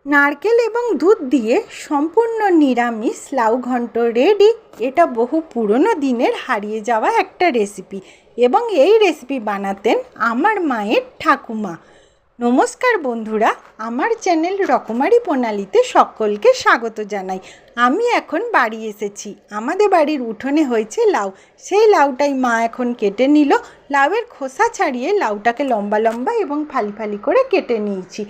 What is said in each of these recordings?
নারকেল এবং দুধ দিয়ে সম্পূর্ণ নিরামিষ লাউ ঘন্ট রেডি। এটা বহু পুরনো দিনের হারিয়ে যাওয়া একটা রেসিপি এবং এই রেসিপি বানাতেন আমার মায়ের ঠাকুমা। নমস্কার বন্ধুরা, আমার চ্যানেল রকমারি প্রণালীতে সকলকে স্বাগত জানাই। আমি এখন বাড়ি এসেছি। আমাদের বাড়ির উঠোনে হয়েছে লাউ, সেই লাউটাই মা এখন কেটে নিল। লাউয়ের খোসা ছাড়িয়ে লাউটাকে লম্বা লম্বা এবং ফালি ফালি করে কেটে নিয়েছি।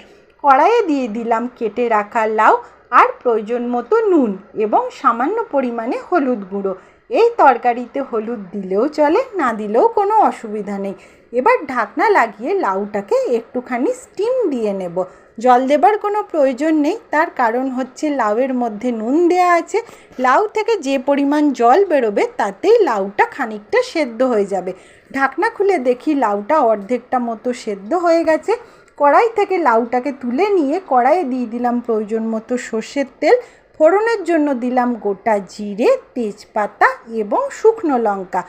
কড়াইয়ে দিয়ে দিলাম কেটে রাখা লাউ আর প্রয়োজন মতো নুন এবং সামান্য পরিমাণে হলুদ গুঁড়ো। এই তরকারিতে হলুদ দিলেও চলে, না দিলেও কোনো অসুবিধা নেই। এবার ঢাকনা লাগিয়ে লাউটাকে একটুখানি স্টিম দিয়ে নেব। জল দেবার কোনো প্রয়োজন নেই, তার কারণ হচ্ছে লাউয়ের মধ্যে নুন দেওয়া আছে। লাউ থেকে যে পরিমাণ জল বেরোবে তাতেই লাউটা খানিকটা সেদ্ধ হয়ে যাবে। ঢাকনা খুলে দেখি লাউটা অর্ধেকটা মতো সেদ্ধ হয়ে গেছে। কড়াই থেকে লাউটাকে তুলে নিয়ে কড়াইয়ে দিয়ে দিলাম প্রয়োজন মতো সর্ষের তেল। ফোড়নের জন্য দিলাম গোটা জিরে, তেজপাতা এবং শুকনো লঙ্কা।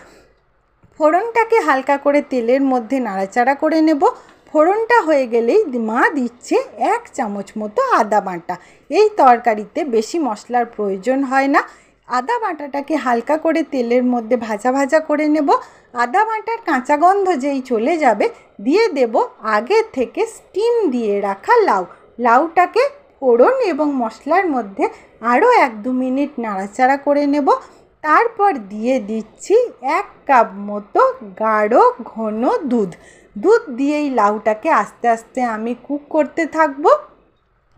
ফোড়নটাকে হালকা করে তেলের মধ্যে নাড়াচাড়া করে নেব। ফোড়নটা হয়ে গেলেই মা দিচ্ছে 1 চামচ মতো আদা বাটা। এই তরকারিতে বেশি মশলার প্রয়োজন হয় না। আদা বাটাটাকে হালকা করে তেলের মধ্যে ভাজা ভাজা করে নেব। আদা বাটার কাঁচা গন্ধ যেই চলে যাবে দিয়ে দেব আগে থেকে স্টিম দিয়ে রাখা লাউ। লাউটাকে ফোড়ন এবং মশলার মধ্যে আরও 1-2 মিনিট নাড়াচাড়া করে নেব। তারপর দিয়ে দিচ্ছি 1 কাপ মতো গাঢ় ঘন দুধ। দুধ দিয়েই লাউটাকে আস্তে আস্তে আমি কুক করতে থাকবো।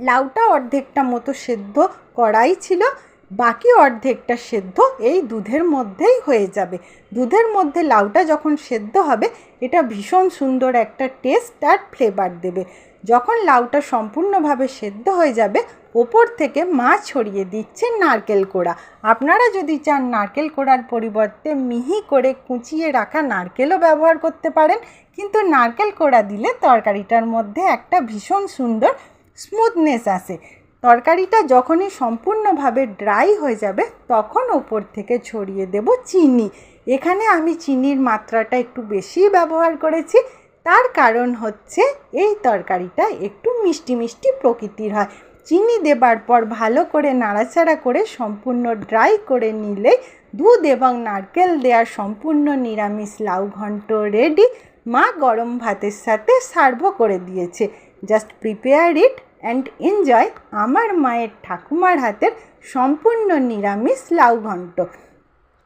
লাউটা অর্ধেকটা মতো সেদ্ধ করাই ছিল, বাকি অর্ধেকটা সেদ্ধ এই দুধের মধ্যেই হয়ে যাবে। দুধের মধ্যে লাউটা যখন সেদ্ধ হবে এটা ভীষণ সুন্দর একটা টেস্ট আর ফ্লেভার দেবে। যখন লাউটা সম্পূর্ণভাবে সেদ্ধ হয়ে যাবে ওপর থেকে মা ছড়িয়ে দিচ্ছে নারকেল কোড়া। আপনারা যদি চান নারকেল কোড়ার পরিবর্তে মিহি করে কুচিয়ে রাখা নারকেলও ব্যবহার করতে পারেন, কিন্তু নারকেল কোড়া দিলে তরকারিটার মধ্যে একটা ভীষণ সুন্দর স্মুথনেস আসে। তরকারিটা যখনই সম্পূর্ণভাবে ড্রাই হয়ে যাবে তখন ওপর থেকে ছড়িয়ে দেব চিনি। এখানে আমি চিনির মাত্রাটা একটু বেশি ব্যবহার করেছি, তার কারণ হচ্ছে এই তরকারিটা একটু মিষ্টি মিষ্টি প্রকৃতির হয়। চিনি দেবার পর ভালো করে নাড়াচাড়া করে সম্পূর্ণ ড্রাই করে নিলে দুধ এবং নারকেল দেওয়া সম্পূর্ণ নিরামিষ লাউ ঘন্ট রেডি। মা গরম ভাতের সাথে সার্ভ করে দিয়েছে। Just prepare it and enjoy আমার মায়ের ঠাকুমার হাতের সম্পূর্ণ নিরামিষ লাউ ঘন্ট।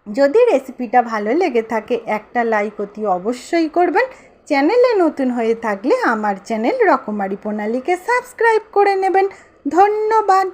যদি রেসিপিটা ভালো লেগে থাকে একটা লাইক অতি অবশ্যই করবেন। চ্যানেলে নতুন হয়ে থাকলে আমার চ্যানেল রকমারি প্রণালীকে সাবস্ক্রাইব করে নেবেন। ধন্যবাদ।